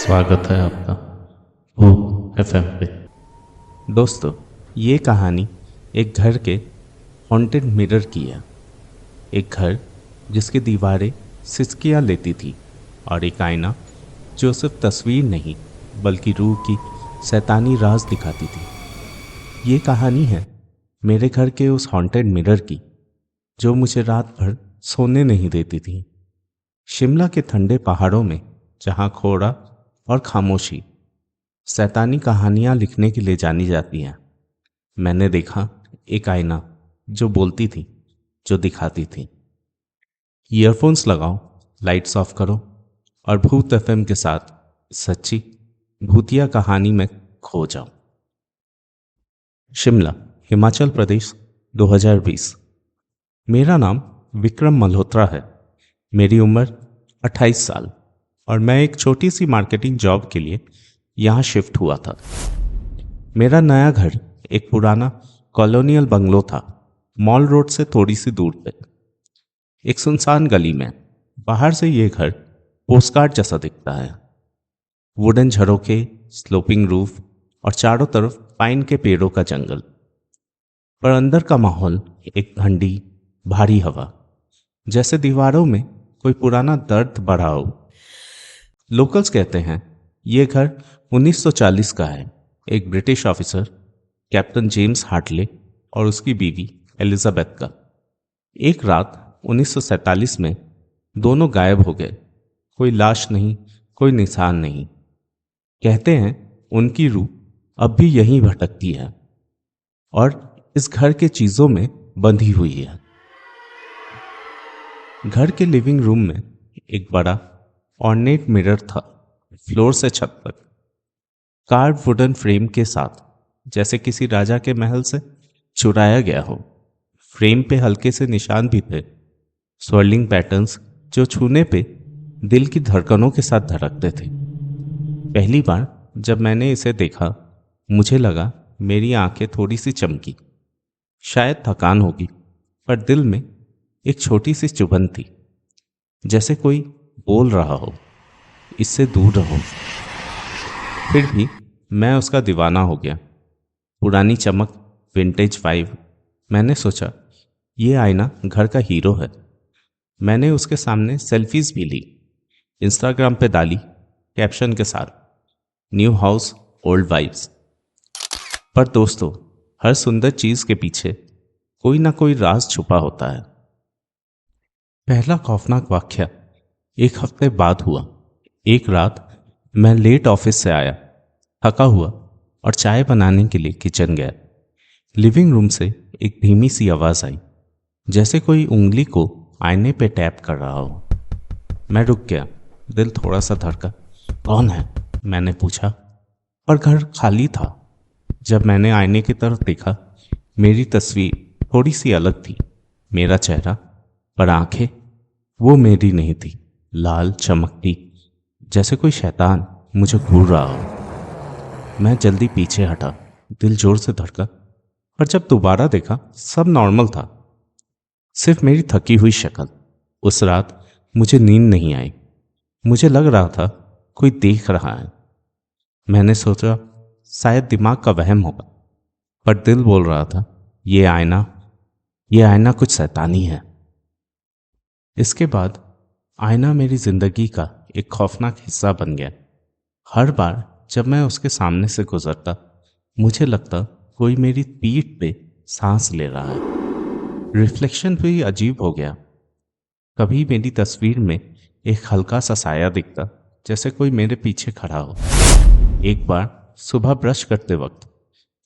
स्वागत है आपका भूख एफएम पे। दोस्तों, ये कहानी एक घर के हॉन्टेड मिरर की है। एक घर जिसकी दीवारें सिसकियाँ लेती थी और एक आईना जो सिर्फ तस्वीर नहीं बल्कि रूह की शैतानी राज दिखाती थी। ये कहानी है मेरे घर के उस हॉन्टेड मिरर की जो मुझे रात भर सोने नहीं देती थी। शिमला के ठंडे पहाड़ों में जहाँ खोड़ा और खामोशी शैतानी कहानियाँ लिखने के लिए जानी जाती हैं, मैंने देखा एक आईना जो बोलती थी, जो दिखाती थी। ईयरफोन्स लगाओ, लाइट्स ऑफ करो और भूत एफएम के साथ सच्ची भूतिया कहानी में खो जाओ। शिमला, हिमाचल प्रदेश, 2020। मेरा नाम विक्रम मल्होत्रा है। मेरी उम्र 28 साल और मैं एक छोटी सी मार्केटिंग जॉब के लिए यहाँ शिफ्ट हुआ था। मेरा नया घर एक पुराना कॉलोनियल बंगलो था, मॉल रोड से थोड़ी सी दूर पे, एक सुनसान गली में। बाहर से ये घर पोस्टकार्ड जैसा दिखता है। वुडन झरोखे, स्लोपिंग रूफ और चारों तरफ पाइन के पेड़ों का जंगल। पर अंदर का माहौल एक ठंडी भारी हवा, जैसे दीवारों में कोई पुराना दर्द बढ़ा हो। लोकल्स कहते हैं ये घर 1940 का है। एक British officer captain James Hartley और उसकी बीवी एलिजाबेथ का। एक रात 1947 में दोनों गायब हो गए। कोई लाश नहीं, कोई निशान नहीं। कहते हैं उनकी रूह अब भी यहीं भटकती है और इस घर के चीजों में बंधी हुई है। घर के लिविंग रूम में एक बड़ा ऑर्नेट मिरर था, फ्लोर से छत तक, कार्व वुडन फ्रेम के साथ, जैसे किसी राजा के महल से चुराया गया हो। फ्रेम पे हल्के से निशान भी थे, स्वर्लिंग पैटर्न्स जो छूने पे दिल की धड़कनों के साथ धड़कते थे। पहली बार जब मैंने इसे देखा, मुझे लगा मेरी आंखें थोड़ी सी चमकी। शायद थकान होगी, पर दिल में एक छोटी सी चुभन थी, जैसे कोई बोल रहा हो, इससे दूर रहो। फिर भी मैं उसका दीवाना हो गया। पुरानी चमक, विंटेज वाइब। मैंने सोचा ये आईना घर का हीरो है। मैंने उसके सामने सेल्फीज भी ली, इंस्टाग्राम पे डाली, कैप्शन के साथ, न्यू हाउस ओल्ड वाइब्स। पर दोस्तों, हर सुंदर चीज के पीछे कोई ना कोई राज छुपा होता है। पहला खौफनाक वाक्य एक हफ्ते बाद हुआ। एक रात मैं लेट ऑफिस से आया, थका हुआ, और चाय बनाने के लिए किचन गया। लिविंग रूम से एक धीमी सी आवाज आई, जैसे कोई उंगली को आईने पे टैप कर रहा हो। मैं रुक गया, दिल थोड़ा सा धड़का। कौन है? मैंने पूछा, पर घर खाली था। जब मैंने आईने की तरफ देखा, मेरी तस्वीर थोड़ी सी अलग थी। मेरा चेहरा, पर आंखें वो मेरी नहीं थी, लाल चमकती, जैसे कोई शैतान मुझे घूर रहा हो। मैं जल्दी पीछे हटा, दिल जोर से धड़का, पर जब दोबारा देखा सब नॉर्मल था, सिर्फ मेरी थकी हुई शक्ल। उस रात मुझे नींद नहीं आई। मुझे लग रहा था कोई देख रहा है। मैंने सोचा शायद दिमाग का वहम होगा, पर दिल बोल रहा था ये आईना कुछ शैतानी है। इसके बाद आईना मेरी जिंदगी का एक खौफनाक हिस्सा बन गया। हर बार जब मैं उसके सामने से गुजरता, मुझे लगता कोई मेरी पीठ पे सांस ले रहा है। रिफ्लेक्शन भी अजीब हो गया। कभी मेरी तस्वीर में एक हल्का सा साया दिखता, जैसे कोई मेरे पीछे खड़ा हो। एक बार सुबह ब्रश करते वक्त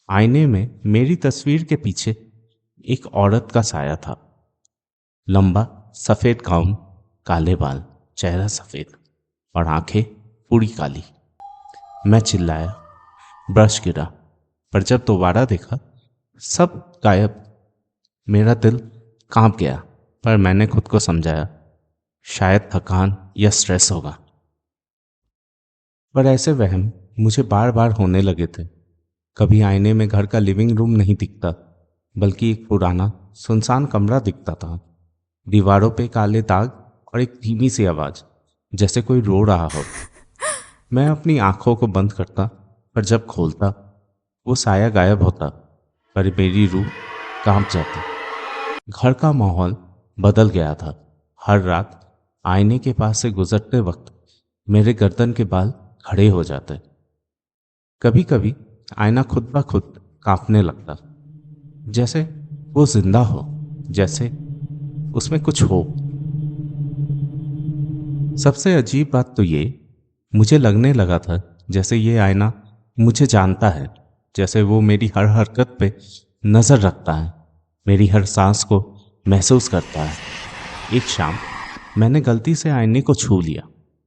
आईने में मेरी तस्वीर के पीछे एक औरत का साया था। लंबा सफेद गाउन, काले बाल, चेहरा सफेद और आंखें पूरी काली। मैं चिल्लाया, ब्रश गिरा, पर जब दोबारा देखा सब गायब। मेरा दिल कांप गया, पर मैंने खुद को समझाया शायद थकान या स्ट्रेस होगा। पर ऐसे वहम मुझे बार बार होने लगे थे। कभी आईने में घर का लिविंग रूम नहीं दिखता, बल्कि एक पुराना सुनसान कमरा दिखता था। दीवारों पे काले दाग और एक धीमी सी आवाज, जैसे कोई रो रहा हो। मैं अपनी आंखों को बंद करता, पर जब खोलता वो साया गायब होता, पर मेरी रूह कांप जाती। घर का माहौल बदल गया था। हर रात आईने के पास से गुजरते वक्त मेरे गर्दन के बाल खड़े हो जाते। कभी कभी आईना खुद ब खुद कांपने लगता, जैसे वो जिंदा हो, जैसे उसमें कुछ हो। सबसे अजीब बात तो ये, मुझे लगने लगा था जैसे ये आईना मुझे जानता है, जैसे वो मेरी हर हरकत पे नजर रखता है, मेरी हर सांस को महसूस करता है। एक शाम मैंने गलती से आईने को छू लिया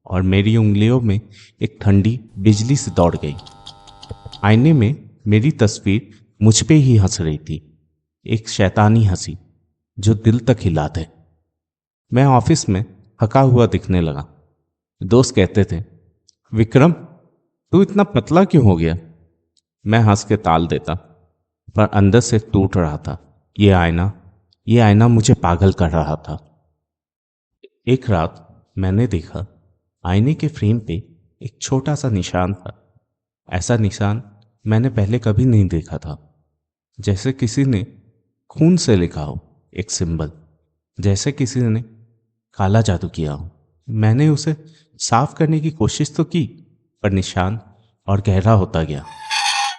और मेरी उंगलियों में एक ठंडी बिजली से दौड़ गई। आईने में मेरी तस्वीर मुझ पे ही हंस रही थी, एक शैतानी हंसी जो दिल तक हिला दे। मैं ऑफिस में थका हुआ दिखने लगा। दोस्त कहते थे, विक्रम तू इतना पतला क्यों हो गया? मैं हंस के टाल देता, पर अंदर से टूट रहा था। ये आईना मुझे पागल कर रहा था। एक रात मैंने देखा आईने के फ्रेम पे एक छोटा सा निशान था। ऐसा निशान मैंने पहले कभी नहीं देखा था, जैसे किसी ने खून से लिखा हो एक सिंबल, जैसे किसी ने काला जादू किया हो। मैंने उसे साफ करने की कोशिश तो की, पर निशान और गहरा होता गया।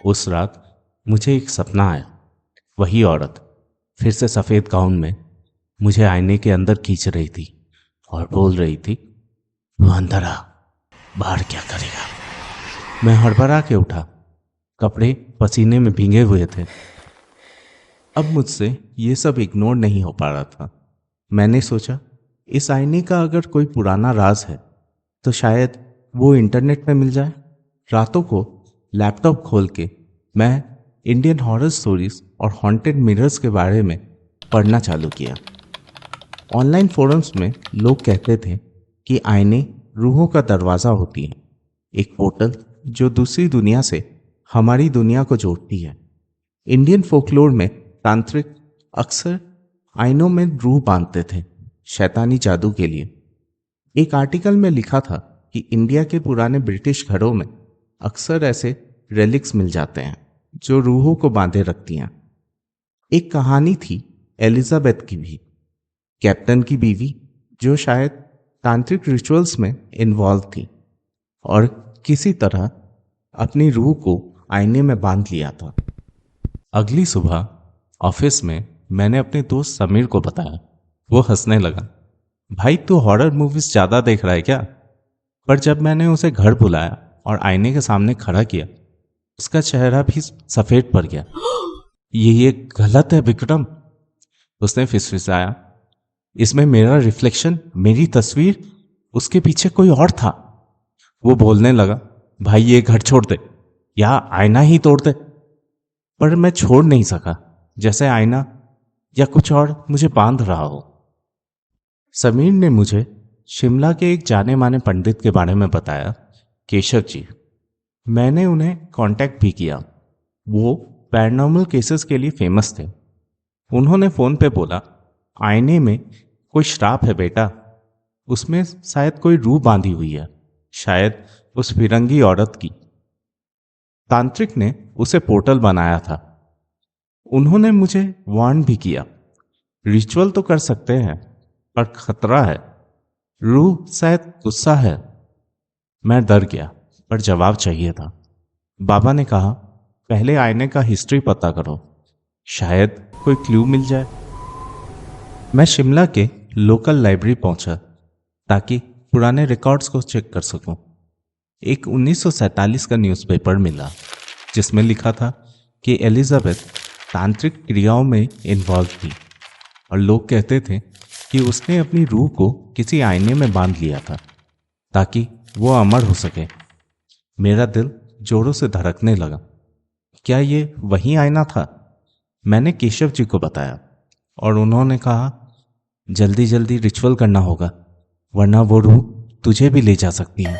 उस रात मुझे एक सपना आया। वही औरत फिर से सफेद गाउन में मुझे आईने के अंदर खींच रही थी और बोल रही थी, वो अंदर आ, बाहर क्या करेगा? मैं हड़बड़ा के उठा। कपड़े पसीने में भीगे हुए थे। अब मुझसे ये सब इग्नोर नहीं हो पा रहा था। मैंने सोचा, इस आईने का अगर कोई पुराना राज है तो शायद वो इंटरनेट में मिल जाए। रातों को लैपटॉप खोल के मैं इंडियन हॉरर स्टोरीज और हॉन्टेड मिरर्स के बारे में पढ़ना चालू किया। ऑनलाइन फोरम्स में लोग कहते थे कि आईने रूहों का दरवाज़ा होती है, एक पोर्टल जो दूसरी दुनिया से हमारी दुनिया को जोड़ती है। इंडियन फोकलोर में तांत्रिक अक्सर आईनों में रूह बांधते थे, शैतानी जादू के लिए। एक आर्टिकल में लिखा था कि इंडिया के पुराने ब्रिटिश घरों में अक्सर ऐसे रेलिक्स मिल जाते हैं जो रूहों को बांधे रखती हैं। एक कहानी थी एलिजाबेथ की भी, कैप्टन की बीवी जो शायद तांत्रिक रिचुअल्स में इन्वॉल्व थी और किसी तरह अपनी रूह को आईने में बांध लिया था। अगली सुबह ऑफिस में मैंने अपने दोस्त समीर को बताया। वो हंसने लगा, भाई तू हॉरर मूवीज ज्यादा देख रहा है क्या? पर जब मैंने उसे घर बुलाया और आईने के सामने खड़ा किया, उसका चेहरा भी सफेद पड़ गया। ये गलत है विक्रम, उसने फिसफिसाया। इसमें मेरा रिफ्लेक्शन, मेरी तस्वीर, उसके पीछे कोई और था। वो बोलने लगा, भाई ये घर छोड़ दे या आईना ही तोड़ दे। पर मैं छोड़ नहीं सका, जैसे आईना या कुछ और मुझे बांध रहा हो। समीर ने मुझे शिमला के एक जाने माने पंडित के बारे में बताया, केशव जी। मैंने उन्हें कांटेक्ट भी किया। वो पैरानॉर्मल केसेस के लिए फेमस थे। उन्होंने फोन पे बोला, आईने में कोई श्राप है बेटा, उसमें शायद कोई रूह बांधी हुई है, शायद उस फिरंगी औरत की। तांत्रिक ने उसे पोर्टल बनाया था। उन्होंने मुझे वार्न भी किया, रिचुअल तो कर सकते हैं पर खतरा है, रूह शायद गुस्सा है। मैं डर गया, पर जवाब चाहिए था। बाबा ने कहा, पहले आईने का हिस्ट्री पता करो, शायद कोई क्लू मिल जाए। मैं शिमला के लोकल लाइब्रेरी पहुंचा ताकि पुराने रिकॉर्ड्स को चेक कर सकूं। एक 1947 का न्यूज़पेपर मिला जिसमें लिखा था कि एलिजाबेथ तांत्रिक क्रियाओं में इन्वॉल्व थी और लोग कहते थे कि उसने अपनी रूह को किसी आईने में बांध लिया था ताकि वो अमर हो सके। मेरा दिल जोरों से धड़कने लगा। क्या ये वही आईना था? मैंने केशव जी को बताया और उन्होंने कहा, जल्दी जल्दी रिचुअल करना होगा वरना वो रूह तुझे भी ले जा सकती है।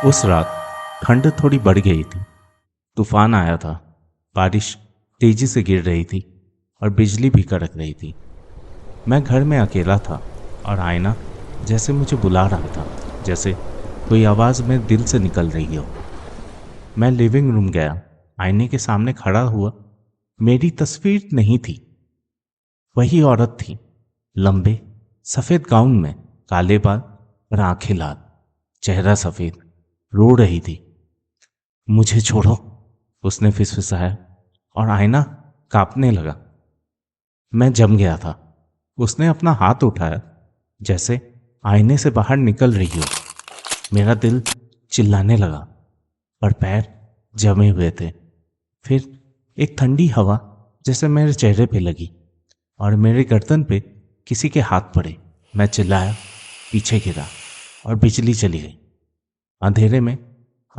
उस रात ठंड थोड़ी बढ़ गई थी। तूफान आया था, बारिश तेजी से गिर रही थी और बिजली भी कड़क रही थी। मैं घर में अकेला था और आईना जैसे मुझे बुला रहा था, जैसे कोई आवाज़ मेरे दिल से निकल रही हो। मैं लिविंग रूम गया, आईने के सामने खड़ा हुआ। मेरी तस्वीर नहीं थी, वही औरत थी, लंबे सफ़ेद गाउन में, काले बाल और आंखें लाल, चेहरा सफ़ेद, रो रही थी। मुझे छोड़ो, उसने फिसफिसाया और आईना कांपने लगा। मैं जम गया था। उसने अपना हाथ उठाया जैसे आईने से बाहर निकल रही हो। मेरा दिल चिल्लाने लगा और पैर जमे हुए थे। फिर एक ठंडी हवा जैसे मेरे चेहरे पे लगी और मेरे गर्दन पे किसी के हाथ पड़े। मैं चिल्लाया, पीछे गिरा और बिजली चली गई। अंधेरे में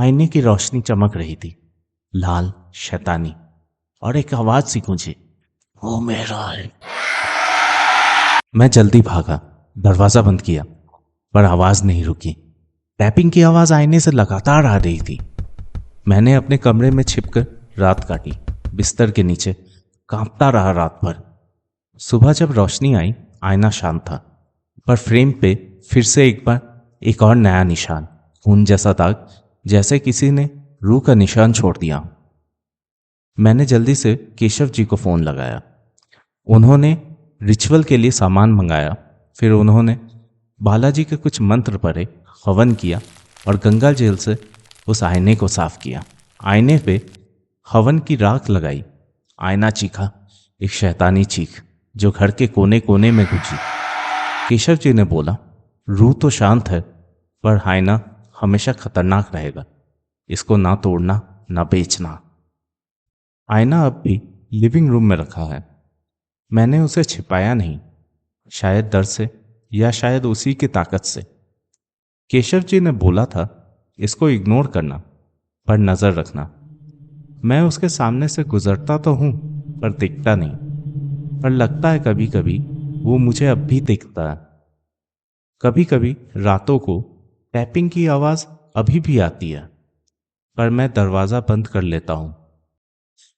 आईने की रोशनी चमक रही थी, लाल, शैतानी, और एक आवाज सी गूंजी, वो मेरा है। मैं जल्दी भागा, दरवाजा बंद किया, पर आवाज नहीं रुकी। टैपिंग की आवाज आईने से लगातार आ रही थी। मैंने अपने कमरे में छिपकर रात काटी, बिस्तर के नीचे कांपता रहा रात भर। सुबह जब रोशनी आई, आईना शांत था, पर फ्रेम पे फिर से एक बार एक और नया निशान, खून जैसा दाग, जैसे किसी ने रूह का निशान छोड़ दिया। मैंने जल्दी से केशव जी को फोन लगाया। उन्होंने रिचुअल के लिए सामान मंगाया। फिर उन्होंने बालाजी के कुछ मंत्र पढ़े, हवन किया और गंगा जल से उस आईने को साफ किया। आईने पे हवन की राख लगाई। आईना चीखा, एक शैतानी चीख जो घर के कोने कोने में गूंजी। केशव जी ने बोला, रूह तो शांत है, पर आईना हमेशा खतरनाक रहेगा। इसको ना तोड़ना, ना बेचना। आईना अब भी लिविंग रूम में रखा है। मैंने उसे छिपाया नहीं, शायद डर से या शायद उसी की ताकत से। केशव जी ने बोला था, इसको इग्नोर करना, पर नजर रखना। मैं उसके सामने से गुजरता तो हूं, पर दिखता नहीं। पर लगता है कभी कभी वो मुझे अब भी दिखता है। कभी कभी रातों को टैपिंग की आवाज अभी भी आती है, पर मैं दरवाजा बंद कर लेता हूं।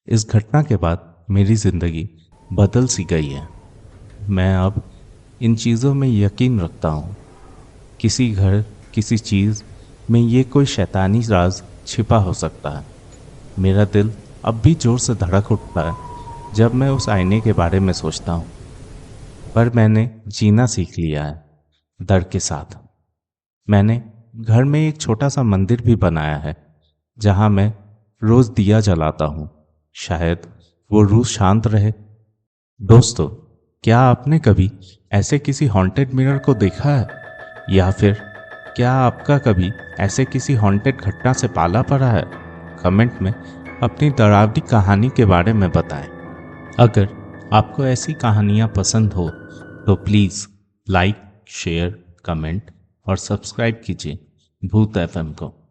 इस घटना के बाद मेरी जिंदगी बदल सी गई है। मैं अब इन चीज़ों में यकीन रखता हूँ। किसी घर, किसी चीज़ में ये कोई शैतानी राज छिपा हो सकता है। मेरा दिल अब भी जोर से धड़क उठता है जब मैं उस आईने के बारे में सोचता हूँ। पर मैंने जीना सीख लिया है डर के साथ। मैंने घर में एक छोटा सा मंदिर भी बनाया है जहाँ मैं रोज़ दिया जलाता हूँ। शायद वो रूह शांत रहे। दोस्तों, क्या आपने कभी ऐसे किसी हॉन्टेड मिरर को देखा है? या फिर क्या आपका कभी ऐसे किसी हॉन्टेड घटना से पाला पड़ा है? कमेंट में अपनी डरावनी कहानी के बारे में बताएं। अगर आपको ऐसी कहानियाँ पसंद हो तो प्लीज़ लाइक, शेयर, कमेंट और सब्सक्राइब कीजिए भूत FM को।